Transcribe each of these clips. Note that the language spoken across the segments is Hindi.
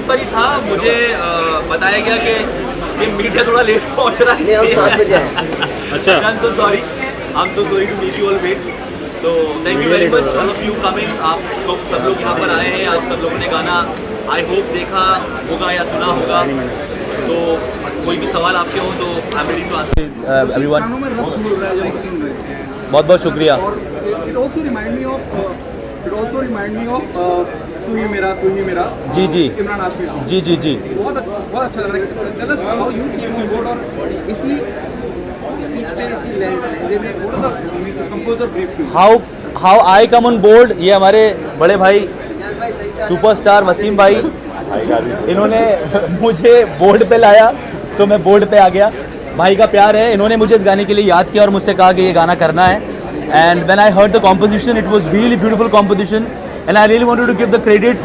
पर ही था, मुझे बताया गया कि ये मीडिया थोड़ा लेट पहुंच रहा है। अच्छा, I am so sorry to make you all wait. So thank you very much all of you coming. आप सब लोग यहाँ पर आए हैं, आप सब लोगों ने गाना आई होप देखा होगा या सुना होगा। तो कोई भी सवाल आपके हो तो I am ready to answer everyone. बहुत बहुत शुक्रिया। तू ही मेरा जी जी इमरान हाशमी जी जी जी बहुत अच्छा लग रहा है। How you came on board और इसी how I come on board. ये हमारे बड़े भाई सुपरस्टार वसीम भाई, इन्होंने मुझे बोर्ड पे लाया तो मैं बोर्ड पे आ गया। भाई का प्यार है, इन्होंने मुझे इस गाने के लिए याद किया और मुझसे कहा कि ये गाना करना है। And when I heard the composition, it was really beautiful composition and I really wanted to give the credit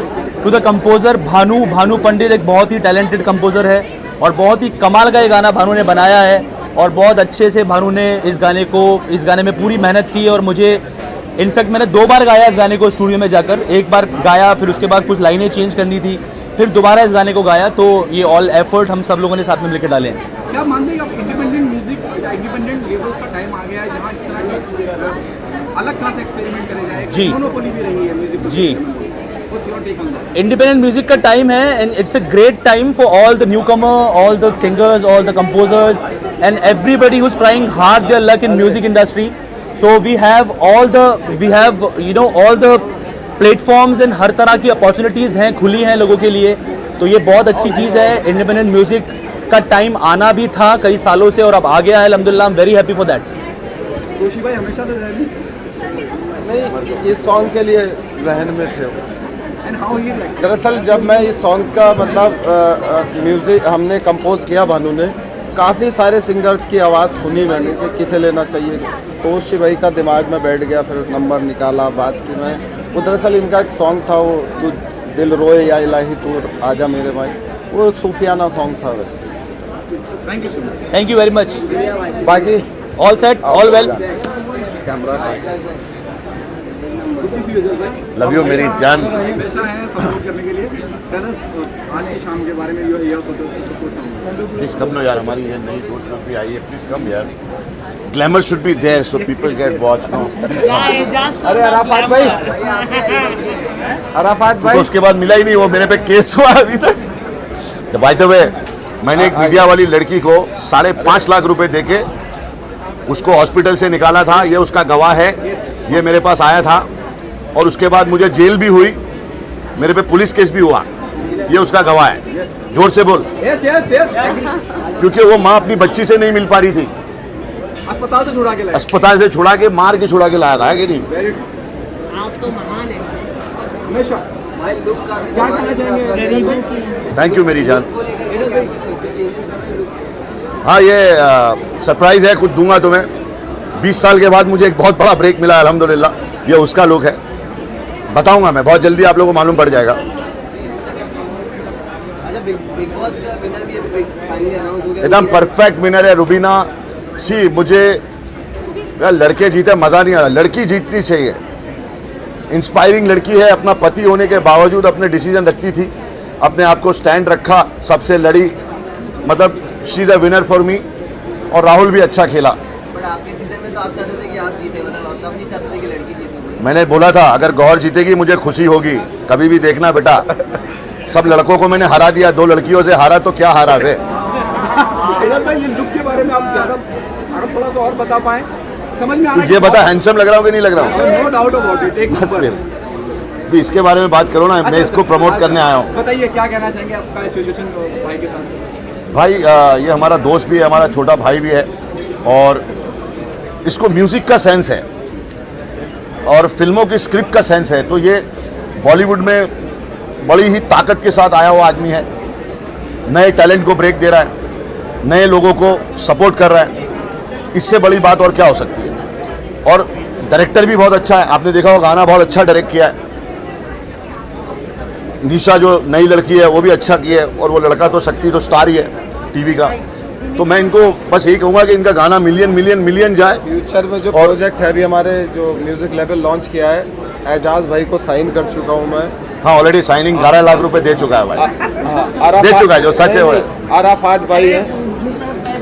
to the composer Bhanu Pandit. एक बहुत ही टैलेंटेड कंपोजर है और बहुत ही कमाल का ये गाना भानु ने बनाया है और बहुत अच्छे से भानु ने इस गाने में पूरी मेहनत की। और मुझे इनफैक्ट मैंने 2 बार गाया इस गाने को स्टूडियो में जाकर। एक बार गाया, फिर उसके बाद कुछ लाइनें चेंज करनी थी, फिर दोबारा इस गाने को गाया। तो ये ऑल एफर्ट हम सब लोगों ने साथ में मिलकर डाले हैं। क्या मानते हैं आप इंडिपेंडेंट म्यूजिक, इंडिपेंडेंट लेबल्स का टाइम आ गया है जहाँ इस तरह के अलग तरह से एक्सपेरिमेंट करे जाए? जी, मोनोपोली भी रही है म्यूजिक जी। इंडिपेंडेंट म्यूजिक का टाइम है and it's a great time for all the newcomer, all the singers, all the composers and everybody who is trying hard their luck in music industry. So we have all the platforms and हर तरह की अपॉर्चुनिटीज़ हैं, खुली हैं लोगों के लिए। तो ये बहुत अच्छी चीज़ है। इंडिपेंडेंट म्यूजिक का टाइम आना भी था कई सालों से और अब आ गया है अल्हम्दुलिल्लाह। आई am very happy for that. Joshi भाई हमेशा से नहीं, इस सॉन्ग के लिए जहन में थे। दरअसल जब मैं इस सॉन्ग का मतलब म्यूज़िक हमने कंपोज किया, भानु ने काफ़ी सारे सिंगर्स की आवाज़ सुनी मैंने कि किसे लेना चाहिए, तो उसी भाई का दिमाग में बैठ गया। फिर नंबर निकाला, बात की मैं। वो दरअसल इनका एक सॉन्ग था, वो तू दिल रोए या इलाही तू आजा मेरे भाई, वो सूफियाना सॉन्ग था वैसे। Thank you very much. बाकी all set, all well. Camera love you मेरी जान। पैसा है सपोर्ट करने के लिए। आज की शाम के बारे में ये प्लीज कम लो यार, हमारी ये नई दोस्त लोग भी आई है, प्लीज कम यार। Glamour should be there so people get watch no. अरे अराफात भाई, तो उसके बाद मिला ही नहीं, वो मेरे पे केस हुआ अभी तक। बाय द वे, मैंने एक मीडिया वाली लड़की को 5.5 लाख रुपए देके उसको हॉस्पिटल से निकाला था। ये उसका गवाह है, ये मेरे पास आया था और उसके बाद मुझे जेल भी हुई, मेरे पे पुलिस केस भी हुआ। ये उसका गवाह है। जोर से बोल। Yes yes yes. क्योंकि वो माँ अपनी बच्ची से नहीं मिल पा रही थी, अस्पताल से छुड़ा के लाया। अस्पताल से छुड़ा के मार के छुड़ा के लाया था, है कि नहीं? आप तो महान है हमेशा। क्या कहना चाहेंगे? थैंक यू मेरी जान। हाँ, ये सरप्राइज है, कुछ दूंगा तुम्हें। 20 साल के बाद मुझे एक बहुत बड़ा ब्रेक मिला अल्हम्दुलिल्लाह। ये उसका लुक है, बताऊंगा मैं बहुत जल्दी, आप लोगों को मालूम पड़ जाएगा। एकदम परफेक्ट विनर है रुबीना। सी मुझे यार लड़के जीते मज़ा नहीं आता, लड़की जीतनी चाहिए। इंस्पायरिंग लड़की है, अपना पति होने के बावजूद अपने डिसीजन रखती थी, अपने आप को स्टैंड रखा, सबसे लड़ी। मतलब she is a winner for me. और राहुल भी अच्छा खेला। बट आपके सीजन में तो आप चाहते थे कि आप जीते, मतलब आप नहीं चाहते थे कि लड़की जीते। मैंने बोला था अगर गौहर जीतेगी मुझे खुशी होगी, कभी भी देखना बेटा। सब लड़कों को मैंने हरा दिया, 2 लड़कियों से हारा तो क्या हारा रे। भाई ये लुक के बारे में आप ज़्यादा अगर थोड़ा सा और बता पाएं, समझ में आ रहा है। ये बता, हैंडसम लग रहा हूँ कि नहीं लग रहा हूँ? No doubt about it. एक भी इसके बारे में बात करो ना, मैं इसको प्रमोट करने आया हूँ। बताइए क्या कहना चाहेंगे आपका एसोसिएशन भाई के साथ? भाई ये हमारा दोस्त भी है, हमारा छोटा भाई भी है और इसको म्यूज़िक का सेंस है और फिल्मों की स्क्रिप्ट का सेंस है। तो ये बॉलीवुड में बड़ी ही ताकत के साथ आया हुआ आदमी है, नए टैलेंट को ब्रेक दे रहा है, नए लोगों को सपोर्ट कर रहा है। इससे बड़ी बात और क्या हो सकती है? और डायरेक्टर भी बहुत अच्छा है, आपने देखा होगा गाना बहुत अच्छा डायरेक्ट किया है। निशा जो नई लड़की है वो भी अच्छा की है और वो लड़का तो शक्ति तो स्टार ही है टीवी का। तो मैं इनको बस यही कहूँगा कि इनका गाना मिलियन जाए। फ्यूचर में जो प्रोजेक्ट है, अभी हमारे जो म्यूज़िक लेवल लॉन्च किया है, एजाज भाई को साइन कर चुका हूँ मैं। हाँ ऑलरेडी साइनिंग 11 लाख रुपए दे चुका है भाई। दे चुका है, जो सच है वो है। अराफात भाई है,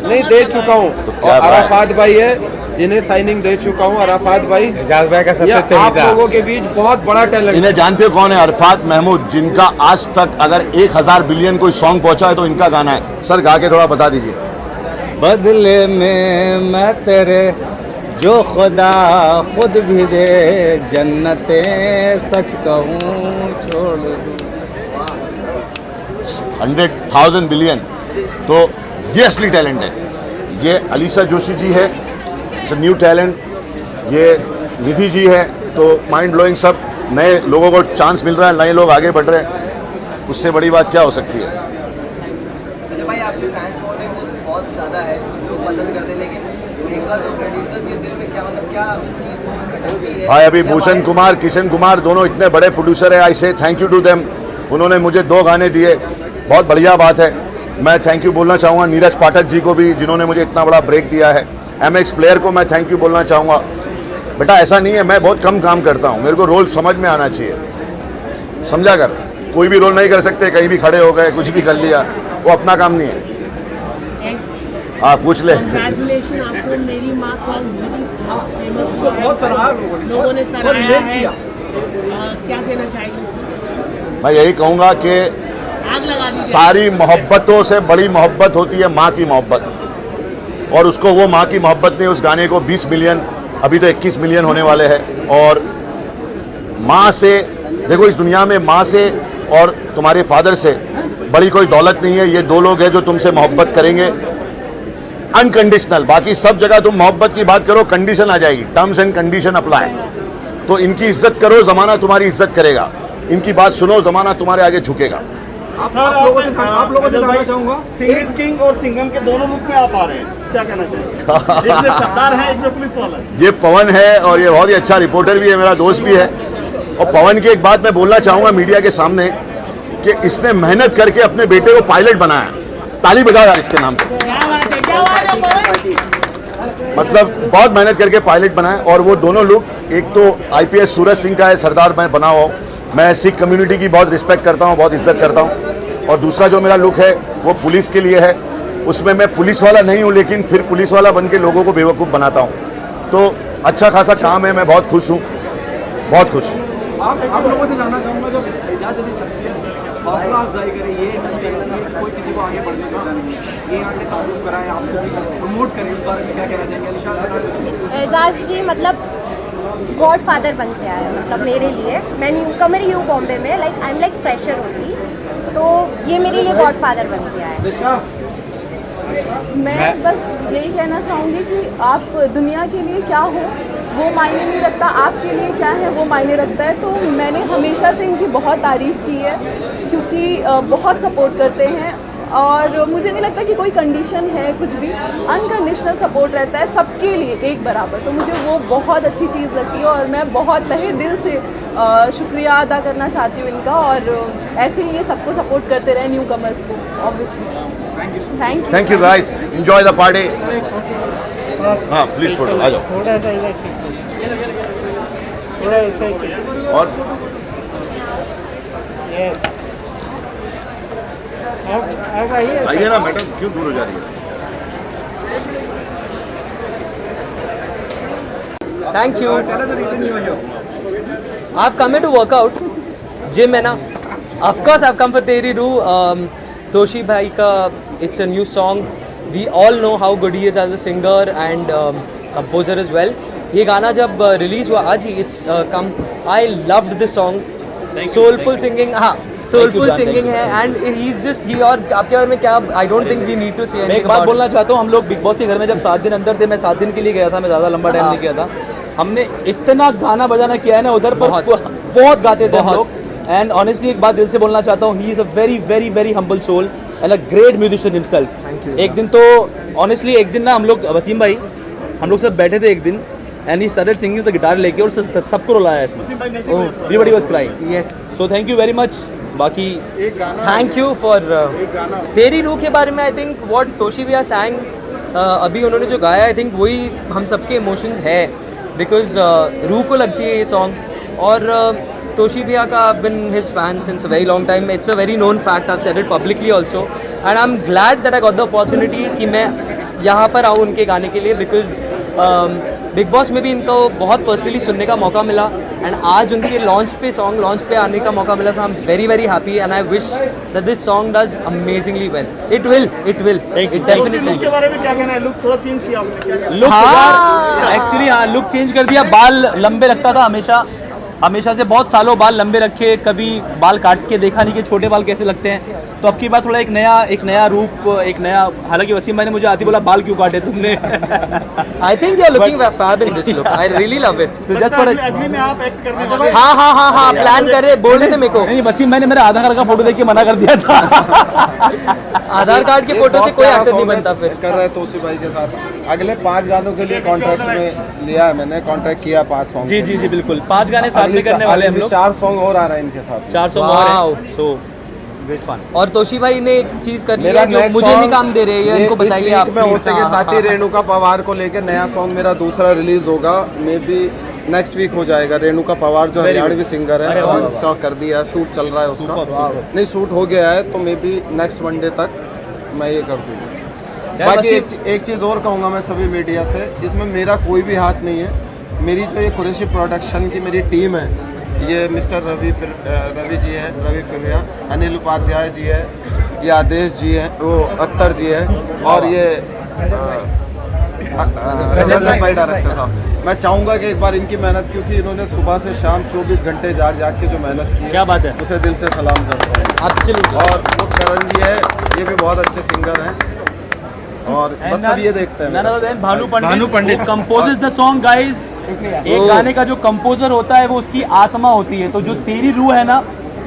नहीं दे चुका हूँ। क्या और अराफात भाई है, इन्हें साइनिंग दे चुका हूँ। अराफात भाई, एजाज भाई का ये सबसे आप लोगों के बीच बहुत बड़ा टैलेंट। इन्हें जानते हो कौन है? अरफात महमूद, जिनका आज तक अगर 1000 बिलियन कोई सॉन्ग पहुंचा है तो इनका गाना है। सर गा के थोड़ा बता दीजिए। बदले में मैं तेरे जो खुदा खुद भी दे, जन्नते सच कहूँ छोड़ दूँ। 100,000 बिलियन, तो ये असली टैलेंट है। ये अलीशा जोशी जी है, इट्स न्यू टैलेंट। ये निधि जी है, तो माइंड ब्लोइंग। सब नए लोगों को चांस मिल रहा है, नए लोग आगे बढ़ रहे हैं, उससे बड़ी बात क्या हो सकती है? अच्छा भाई, आपकी फैन फॉलोइंग तो बहुत ज़्यादा है, लोग पसंद करते हैं, लेकिन मेकर्स और प्रोड्यूसर्स के दिल में क्या मतलब क्या चीज़ बहुत खटकती है? भाई अभी भूषण कुमार, किशन कुमार दोनों इतने बड़े प्रोड्यूसर है। आई से थैंक यू टू देम। उन्होंने मुझे 2 गाने दिए, बहुत बढ़िया बात है। मैं थैंक यू बोलना चाहूँगा नीरज पाठक जी को भी, जिन्होंने मुझे इतना बड़ा ब्रेक दिया है। MX प्लेयर को मैं थैंक यू बोलना चाहूँगा। बेटा ऐसा नहीं है, मैं बहुत कम काम करता हूँ, मेरे को रोल समझ में आना चाहिए, समझा कर। कोई भी रोल नहीं कर सकते, कहीं भी खड़े हो गए, कुछ भी कर लिया, वो अपना काम नहीं है। हाँ पूछ ले। Congratulations आपको मेरी माँ सॉन्ग उसको बहुत सराहा लोगों ने बहुत सराहा relate है। किया। क्या कहना चाहेंगे? मैं यही कहूँगा कि आग लगा दी सारी मोहब्बतों से बड़ी मोहब्बत होती है माँ की मोहब्बत, और उसको वो माँ की मोहब्बत ने उस गाने को 20 मिलियन, अभी तो 21 मिलियन होने वाले हैं। और माँ से, देखो इस दुनिया में माँ से और तुम्हारे फादर से बड़ी कोई दौलत नहीं है। ये 2 लोग हैं जो तुमसे मोहब्बत करेंगे अनकंडीशनल। बाकी सब जगह तुम मोहब्बत की बात करो, कंडीशन आ जाएगी, टर्म्स एंड कंडीशन अप्लाई। तो इनकी इज्जत करो, ज़माना तुम्हारी इज्जत करेगा। इनकी बात सुनो, ज़माना तुम्हारे आगे झुकेगा। आप लोगों से जानना चाहूँगा, सिंगेज किंग और सिंघम के दोनों लुक में आप आ रहे हैं, क्या कहना चाहिए? एक में सरदार है, एक में पुलिस वाला है। ये पवन है, और ये बहुत ही अच्छा रिपोर्टर भी है, मेरा दोस्त भी है। और पवन की एक बात मैं बोलना चाहूँगा मीडिया के सामने, कि इसने मेहनत करके अपने बेटे को पायलट बनाया। ताली बजाओ यार इसके नाम पे। क्या बात है, क्या बात है? मतलब बहुत मेहनत करके पायलट बनाया। और वो दोनों लोग, एक तो IPS सूरज सिंह का है, सरदार मैं बना हुआ हूँ। मैं सिख कम्युनिटी की बहुत रिस्पेक्ट करता हूँ, बहुत इज्जत करता हूँ। और दूसरा जो मेरा लुक है वो पुलिस के लिए है। उसमें मैं पुलिस वाला नहीं हूँ, लेकिन फिर पुलिस वाला बन के लोगों को बेवकूफ़ बनाता हूँ। तो अच्छा खासा काम है, मैं बहुत खुश हूँ, बहुत खुश हूँ। आप लोगों से जानना चाहूँगा, जो एजाज जैसी शख्सियत हौसला अफजाई करे, ये इंडस्ट्री कोई किसी को आगे बढ़ने देता नहीं है, ये आगे तारुफ कराए, आपको प्रमोट करें, उस बारे में क्या कहना चाहेंगे? अलीशा, एजाज जी मतलब गॉड फादर बन के आया, मतलब मेरे लिए। मैं न्यू कमर ही हूँ बॉम्बे में, like I am like fresher only, तो ये मेरे लिए गॉड फादर बन के आया। मैं बस यही कहना चाहूँगी कि आप दुनिया के लिए क्या हो वो मायने नहीं रखता, आपके लिए क्या है वो मायने रखता है। तो मैंने हमेशा से इनकी बहुत तारीफ़ की है, क्योंकि बहुत सपोर्ट करते हैं, और मुझे नहीं लगता कि कोई कंडीशन है, कुछ भी अनकंडीशनल सपोर्ट रहता है सबके लिए एक बराबर। तो मुझे वो बहुत अच्छी चीज़ लगती है, और मैं बहुत तहे दिल से शुक्रिया अदा करना चाहती हूँ इनका, और ऐसे ही ये सबको सपोर्ट करते रहे, न्यू कमर्स को obviously. Thank you guys, enjoy the party. हाँ प्लीज फोटो आ जाओ। थोड़ा सा इधर थोड़ा ऐसा ही चाहिए। और यस, अब आइए। आइए ना मैडम, क्यों दूर हो जा रही है? Thank you. tell us the reason you are here. I've come here to work out. Gym है ना? Of course I've come for Teri Ru. Toshi bhai का it's a new song. We all know how good he is as a singer and composer as well. ये गाना जब रिलीज हुआ आज ही, it's come. I loved this song. Soulful singing, हाँ. Soulful singing है, and he's just he, और आपके बारे में क्या? I don't think we need to say anything. मैं एक बात बोलना चाहता हूँ, हम लोग बिग बॉस के घर में जब 7 दिन अंदर थे, मैं 7 दिन के लिए गया था, मैं ज़्यादा लंबा टाइम नहीं गया था। हमने इतना गाना बजाना किया है ना उधर पर, बहुत गाते थे हम लोग। एंड ऑनेस्टली एक बात दिल से बोलना चाहता हूँ, he is a very very very humble soul and a great musician himself. एक दिन तो ऑनेस्टली एक दिन ना हम लोग, वसीम भाई, हम लोग सब बैठे थे एक दिन, and he started singing the guitar लेके, और सबको रुलाया इसमें। Everybody was crying. Yes. So thank you very much. बाकी थैंक यू फॉर तेरी रूह के बारे में। आई थिंक व्हाट तोशी भैया सैंग, अभी उन्होंने जो गाया, आई थिंक वही हम सबके इमोशंस है, बिकॉज रूह को लगती है ये सॉन्ग। और Toshi Bhaiya ka I've been his fan since a very long time. It's a very known fact. I've said it publicly also, and I'm glad that I got the opportunity कि मैं यहाँ पर आऊँ उनके गाने के लिए, because बिग बॉस में भी इनको बहुत पर्सनली सुनने का मौका मिला, एंड आज उनके लॉन्च पे आने का मौका मिला, so I am very very happy and I wish that this song does amazingly well. It will it definitely. के बारे में क्या कहना है? लुक थोड़ा चेंज किया आपने, क्या लुक एक्चुअली हाँ लुक चेंज कर दिया. बाल लंबे रखता था हमेशा से, बहुत सालों बाल लंबे रखे, कभी बाल काट के देखा नहीं कि छोटे बाल कैसे लगते हैं. तो अब की बार थोड़ा एक नया रूप, एक नया, हालांकि वसीम भाई ने मुझे आती बोला बाल क्यों काटे तुमने. I think you are looking fab in this look. I really love it. So just for अजनी में आप एक्ट करने वाले? हाँ प्लान कर रहे, बोल रहे थे मेरे को. नहीं वसीम भाई ने मेरा आधार कार्ड का फोटो देख के मना कर दिया था. आधार कार्ड के फोटो से कोई एक्टर नहीं बनता. फिर कर रहे तोशी भाई के साथ अगले 5 गानों के लिए कॉन्ट्रैक्ट में लिया है मैंने. कॉन्ट्रैक्ट किया 5 सॉन्ग. जी बिल्कुल 5 गाने साथ में करने वाले हम लोग. 4 सॉन्ग और आ रहे हैं इनके साथ. 4 सॉन्ग और हैं. So great fun. और तोशी भाई ने एक चीज कर ली है जो मुझे नहीं काम दे रहे हैं, उनको बताइए आप. मैं होते के साथ ही रेणुका पवार को लेकर नया सॉन्ग मेरा दूसरा रिलीज होगा. मे बी नेक्स्ट वीक हो जाएगा. रेणुका पवार जो हरियाणवी सिंगर है, अभी उसका कर दिया, शूट चल रहा है उसका. नहीं शूट हो गया है, तो मे बी नेक्स्ट मंडे तक मैं ये कर दूँगा. बाकी एक चीज़ और कहूँगा मैं सभी मीडिया से, इसमें मेरा कोई भी हाथ नहीं है. मेरी जो ये कुरैशी प्रोडक्शन की मेरी टीम है, ये मिस्टर रवि जी है, रवि फिरिया, अनिल उपाध्याय जी है, ये आदेश जी है, वो अख्तर जी है, और ये रजत भाई डायरेक्टर साहब. मैं चाहूँगा कि एक बार इनकी मेहनत, क्योंकि इन्होंने सुबह से शाम 24 घंटे जाग के जो मेहनत की है, क्या बात है, उसे दिल से सलाम करता हूँ. और वो करण जी है, ये भी बहुत अच्छे सिंगर हैं. और बस सब ये देखते हैं. भानु पंडित कंपोजेस द सॉन्ग गाइस. एक गाने का जो कंपोजर होता है वो उसकी आत्मा होती है. तो जो तेरी रूह है ना,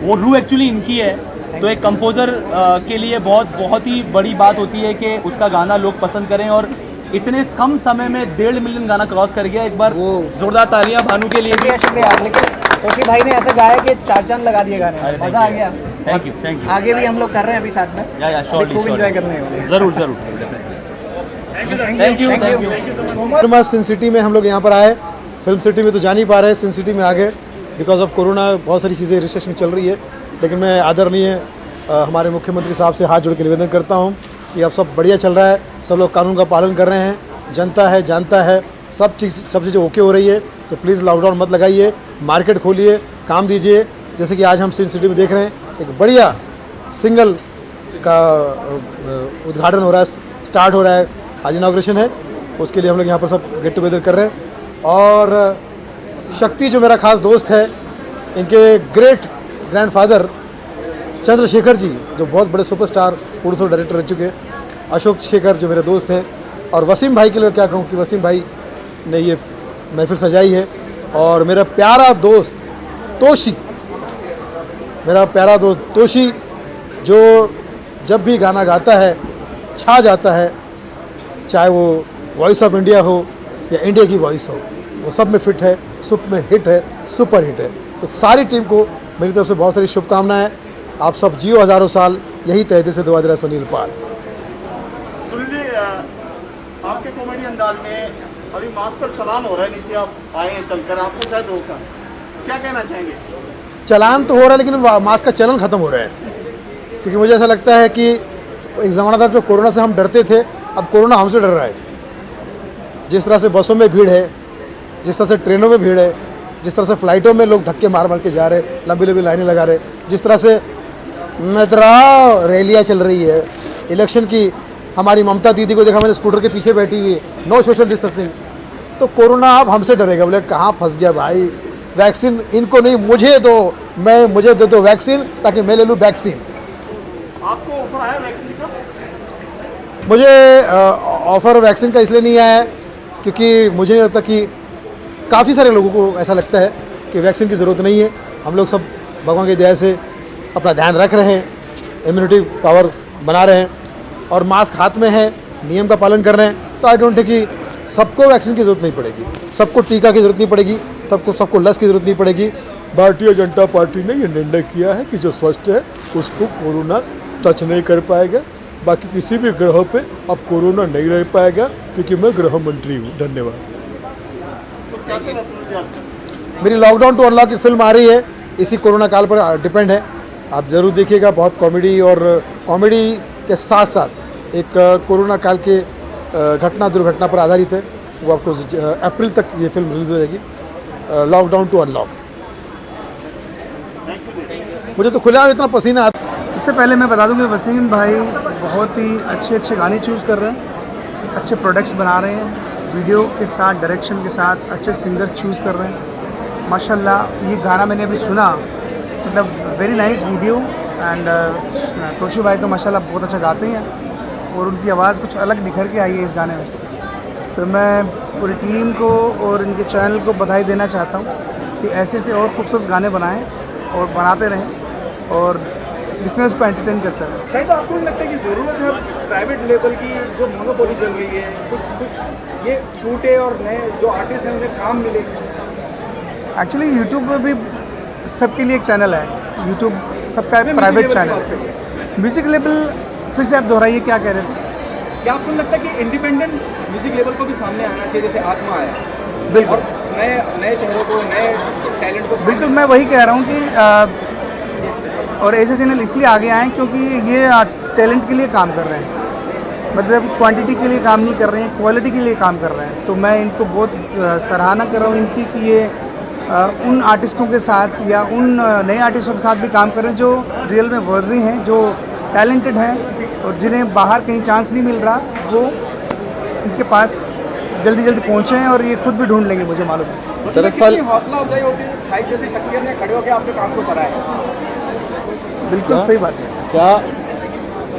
वो रूह एक्चुअली इनकी है. तो एक कंपोजर के लिए बहुत ही बड़ी बात होती है कि उसका गाना लोग पसंद करें, और इतने कम समय में 1.5 मिलियन गाना क्रॉस कर गया. एक बार जोरदार तालियां भानु के लिए. शुक्रिया. लेकिन तोशी भाई ने ऐसे गाया कि 4 चांद लगा दिए गाने में. मजा आ गया. Thank you. आगे भी हम लोग कर रहे हैं अभी साथ में. खूब एंजॉय करने वाले. जरूर. Thank you. सिन सिटी में हम लोग यहाँ पर आए. फिल्म सिटी में तो जा नहीं पा रहे, सिन सिटी में आ गए बिकॉज ऑफ कोरोना. बहुत सारी चीज़ें रिस्ट्रिक्शन चल रही है, लेकिन मैं आदरणीय हमारे मुख्यमंत्री साहब से हाथ जोड़ के निवेदन करता हूँ कि अब सब बढ़िया चल रहा है, सब लोग कानून का पालन कर रहे हैं, जनता है जानता है, सब चीज़ें ओके हो रही है. तो प्लीज़ लॉकडाउन मत लगाइए, मार्केट खोलिए, काम दीजिए. जैसे कि आज हम सिन सिटी में देख रहे हैं, एक बढ़िया सिंगल का उद्घाटन हो रहा है, स्टार्ट हो रहा है, आज इनॉग्रेशन है. उसके लिए हम लोग यहाँ पर सब गेट टुगेदर कर रहे हैं. और शक्ति जो मेरा खास दोस्त है, इनके ग्रेट ग्रैंडफादर चंद्रशेखर जी जो बहुत बड़े सुपरस्टार प्रोड्यूसर डायरेक्टर रह चुके हैं, अशोक शेखर जो मेरे दोस्त हैं, और वसीम भाई के लिए क्या कहूँ कि वसीम भाई ने ये महफिल सजाई है. और मेरा प्यारा दोस्त तोशी, जो जब भी गाना गाता है छा जाता है, चाहे वो वॉइस ऑफ इंडिया हो या इंडिया की वॉइस हो, वो सब में फिट है, सुप में हिट है, सुपर हिट है. तो सारी टीम को मेरी तरफ से बहुत सारी शुभकामनाएं. आप सब जियो हज़ारों साल, यही तहदे से दुआ दे रहा सुनील पाल. सुनील जी, आपके कॉमेडी अंदाज में अभी मास्क पर चलान हो रहा है, नीचे आप आए हैं चलकर, आपको शायद रोका, क्या कहना चाहेंगे? चलान तो हो रहा है, लेकिन मास्क का चलन ख़त्म हो रहा है. क्योंकि मुझे ऐसा लगता है कि एक ज़माना था जो कोरोना से हम डरते थे, अब कोरोना हमसे डर रहा है. जिस तरह से बसों में भीड़ है, जिस तरह से ट्रेनों में भीड़ है, जिस तरह से फ़्लाइटों में लोग धक्के मार के जा रहे, लंबी लाइनें लगा रहे, जिस तरह से रैलियाँ चल रही है इलेक्शन की. हमारी ममता दीदी को देखा मैंने, स्कूटर के पीछे बैठी हुई है, नो सोशल डिस्टेंसिंग. तो कोरोना अब हमसे डरेगा. बोले कहाँ फंस गया भाई, वैक्सीन इनको नहीं मुझे दो, मुझे दे दो वैक्सीन ताकि मैं ले लूँ वैक्सीन. आपको ऑफर आया वैक्सीन का? मुझे ऑफ़र वैक्सीन का इसलिए नहीं आया क्योंकि मुझे नहीं लगता कि, काफ़ी सारे लोगों को ऐसा लगता है कि वैक्सीन की ज़रूरत नहीं है. हम लोग सब भगवान की दया से अपना ध्यान रख रहे हैं, इम्यूनिटी पावर बना रहे हैं, और मास्क हाथ में है, नियम का पालन कर रहे हैं. तो आई डोंट थिंक कि सबको वैक्सीन की ज़रूरत नहीं पड़ेगी, सबको टीका की ज़रूरत नहीं पड़ेगी, सबको लस की ज़रूरत नहीं पड़ेगी. भारतीय जनता पार्टी ने यह निर्णय किया है कि जो स्वस्थ है उसको कोरोना टच नहीं कर पाएगा. बाकी किसी भी ग्रह पे अब कोरोना नहीं रह पाएगा, क्योंकि मैं गृह मंत्री हूँ. धन्यवाद. मेरी लॉकडाउन टू अनलॉक की फिल्म आ रही है, इसी कोरोना काल पर डिपेंड है। आप ज़रूर देखिएगा, बहुत कॉमेडी और कॉमेडी के साथ साथ एक कोरोना काल के घटना दुर्घटना पर आधारित है। वो आपको अप्रैल तक ये फिल्म रिलीज़ हो जाएगी, लॉकडाउन टू अनलॉक। मुझे तो खुलेआम इतना पसीना आता। सबसे पहले मैं बता दूं कि वसीम भाई बहुत ही अच्छे गाने चूज़ कर रहे हैं, अच्छे प्रोडक्ट्स बना रहे हैं, वीडियो के साथ डायरेक्शन के साथ अच्छे सिंगर्स चूज़ कर रहे हैं। माशाल्लाह ये गाना मैंने अभी सुना, मतलब very nice video. And Toshi भाई तो माशाल्लाह बहुत अच्छा गाते हैं और उनकी आवाज़ कुछ अलग निखर के आई है इस गाने में। तो मैं पूरी टीम को और इनके चैनल को बधाई देना चाहता हूँ कि ऐसे से और खूबसूरत गाने बनाएं और बनाते रहें और लिसनर्स को एंटरटेन करते रहें। शायद आपको नहीं लगता कि ज़रूरत है प्राइवेट लेवल की जो मोनोपोली चल रही है, कुछ ये टूटे और नए जो आर्टिस्ट हैं उन्हें काम मिले? एक्चुअली यूट्यूब पर भी सबके लिए एक चैनल है, यूट्यूब सबका प्राइवेट चैनल है। म्यूज़िक लेवल फिर से आप दोहराइए, क्या कह रहे थे? क्या आपको लगता है कि इंडिपेंडेंट म्यूज़िक लेवल को भी सामने आना चाहिए, जैसे आत्मा आया? बिल्कुल, नए चेहरों को, नए टैलेंट को। बिल्कुल, मैं वही कह रहा हूँ कि और ऐसे चैनल इसलिए आगे आए क्योंकि ये टैलेंट के लिए काम कर रहे हैं, मतलब क्वांटिटी के लिए काम नहीं कर रहे हैं, क्वालिटी के लिए काम कर रहे हैं। तो मैं इनको बहुत सराहना कर रहा हूँ इनकी कि ये उन आर्टिस्टों के साथ या उन नए आर्टिस्टों के साथ भी काम कर रहे हैं जो रियल में वर्दी हैं, जो टैलेंटेड हैं और जिन्हें बाहर कहीं चांस नहीं मिल रहा, वो इनके पास जल्दी जल्दी पहुँचे हैं और ये खुद भी ढूंढ लेंगे, मुझे मालूम है। दरअसल हौसला अफजाई होती है शायद जैसे शख्सियत ने खड़े होकर आपके काम को सराहा। बिल्कुल सही बात है। क्या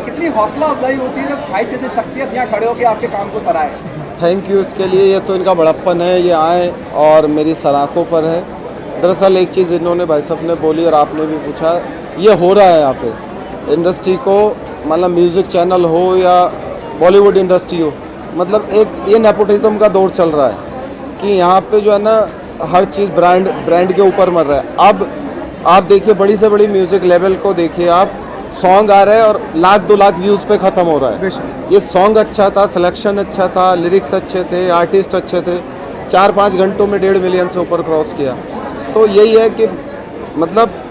कितनी हौसला अफजाई होती है जब शायद जैसे शख्सियत यहाँ खड़े होकर आपके काम को सराहे? थैंक यू इसके लिए, ये तो इनका बड़प्पन है, ये आए और मेरी सराखों पर है। दरअसल एक चीज़ इन्होंने भाई साहब ने बोली और आपने भी पूछा, ये हो रहा है यहाँ पे इंडस्ट्री को, मतलब म्यूज़िक चैनल हो या बॉलीवुड इंडस्ट्री हो, मतलब एक ये नेपोटिज्म का दौर चल रहा है कि यहाँ पे जो है ना हर चीज़ ब्रांड के ऊपर मर रहा है। अब आप देखिए बड़ी से बड़ी म्यूज़िक लेवल को देखिए आप, सॉन्ग आ रहे हैं और 1-2 लाख व्यूज़ पे ख़त्म हो रहा है। ये सॉन्ग अच्छा था, सिलेक्शन अच्छा था, लिरिक्स अच्छे थे, आर्टिस्ट अच्छे थे, 4-5 घंटों में 1.5 मिलियन से ऊपर क्रॉस किया। तो यही है कि मतलब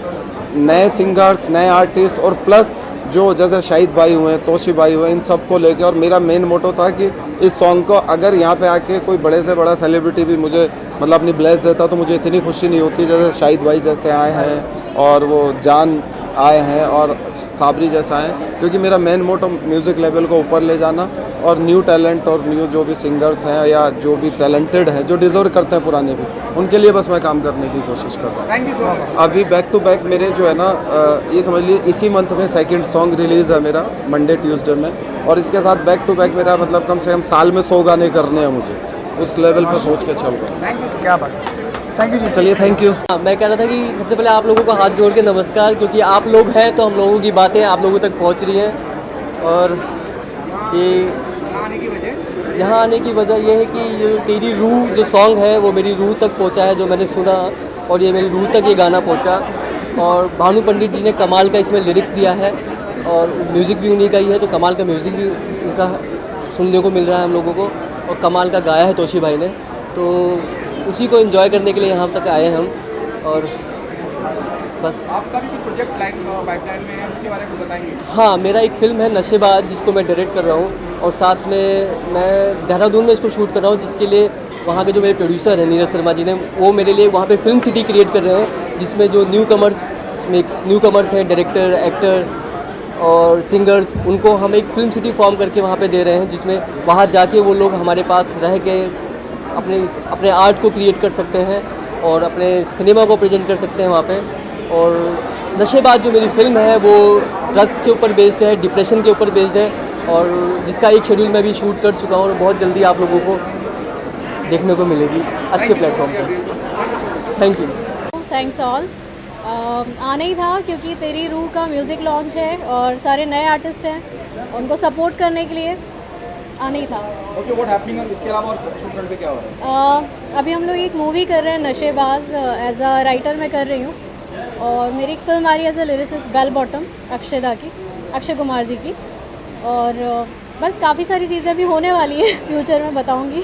नए सिंगर्स, नए आर्टिस्ट और प्लस जो जैसे शाहिद भाई हुए, तोशी भाई हुए, इन सब को लेके, और मेरा मेन मोटो था कि इस सॉन्ग को अगर यहाँ पे आके कोई बड़े से बड़ा सेलिब्रिटी भी मुझे मतलब अपनी ब्लेस देता तो मुझे इतनी खुशी नहीं होती जैसे शाहिद भाई जैसे आए हैं और वो जान आए हैं और साबरी जैसा आए, क्योंकि मेरा मेन मोटो म्यूज़िक लेवल को ऊपर ले जाना और न्यू टैलेंट और न्यू जो भी सिंगर्स हैं या जो भी टैलेंटेड हैं, जो डिज़र्व करते हैं पुराने भी, उनके लिए बस मैं काम करने की कोशिश कर रहा हूँ। Thank you so much. अभी बैक टू बैक मेरे जो है ना ये समझ लीजिए इसी मंथ में सेकंड सॉन्ग रिलीज़ है मेरा, मंडे ट्यूसडे में, और इसके साथ बैक टू बैक मेरा मतलब कम से कम साल में 100 गाने करने हैं मुझे, उस लेवल पर सोच के चल रहा हूँ। Thank you. क्या बात है, थैंक यू जी। चलिए थैंक यू। मैं कह रहा था कि सबसे पहले आप लोगों को हाथ जोड़ के नमस्कार, क्योंकि आप लोग हैं तो हम लोगों की बातें आप लोगों तक पहुंच रही हैं। और ये यहाँ आने की वजह ये है कि ये तेरी रूह जो सॉन्ग है वो मेरी रूह तक पहुँचा है, जो मैंने सुना और ये मेरी रूह तक ये गाना पहुँचा। और भानु पंडित जी ने कमाल का इसमें लिरिक्स दिया है और म्यूज़िक भी उन्हीं का ही है, तो कमाल का म्यूज़िक भी उनका सुनने को मिल रहा है हम लोगों को, और कमाल का गाया है तोशी भाई ने, तो उसी को एंजॉय करने के लिए यहाँ तक आए हैं हम। और बस आपका भी प्रोजेक्ट पाइपलाइन में है, उसके बारे में बताएंगे? हाँ, मेरा एक फ़िल्म है नशेबाज जिसको मैं डायरेक्ट कर रहा हूँ, और साथ में मैं देहरादून में इसको शूट कर रहा हूँ, जिसके लिए वहाँ के जो मेरे प्रोड्यूसर हैं नीरज शर्मा जी ने, वो मेरे लिए वहाँ पे फिल्म सिटी क्रिएट कर रहे हैं, जिसमें जो न्यू कमर्स हैं, डायरेक्टर, एक्टर और सिंगर्स, उनको हम एक फिल्म सिटी फॉर्म करके वहाँ पे दे रहे हैं, जिसमें वहाँ जाके वो लोग हमारे पास रह के अपने आर्ट को क्रिएट कर सकते हैं और अपने सिनेमा को प्रेजेंट कर सकते हैं वहाँ पे। और नशेबाज जो मेरी फिल्म है वो ड्रग्स के ऊपर बेस्ड है, डिप्रेशन के ऊपर बेस्ड है, और जिसका एक शेड्यूल मैं भी शूट कर चुका हूँ और बहुत जल्दी आप लोगों को देखने को मिलेगी अच्छे प्लेटफॉर्म पर। Thank you. Thanks all. आना ही था क्योंकि तेरी रूह का म्यूज़िक लॉन्च है और सारे नए आर्टिस्ट हैं, उनको सपोर्ट करने के लिए आना ही था। ओके, व्हाट हैपनिंग है इसके अलावा और शूट फ्रंट पे क्या हो रहा है? अभी हम लोग एक मूवी कर रहे हैं नशेबाज, एज अ राइटर मैं कर रही हूँ, और मेरी एक फिल्म आ रही है as a lyricist Bell Bottom Akshay Kumar ji की, और बस काफ़ी सारी चीज़ें भी होने वाली है फ्यूचर में बताऊँगी।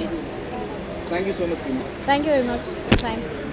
Thank you so much. Thank you very much. Thanks.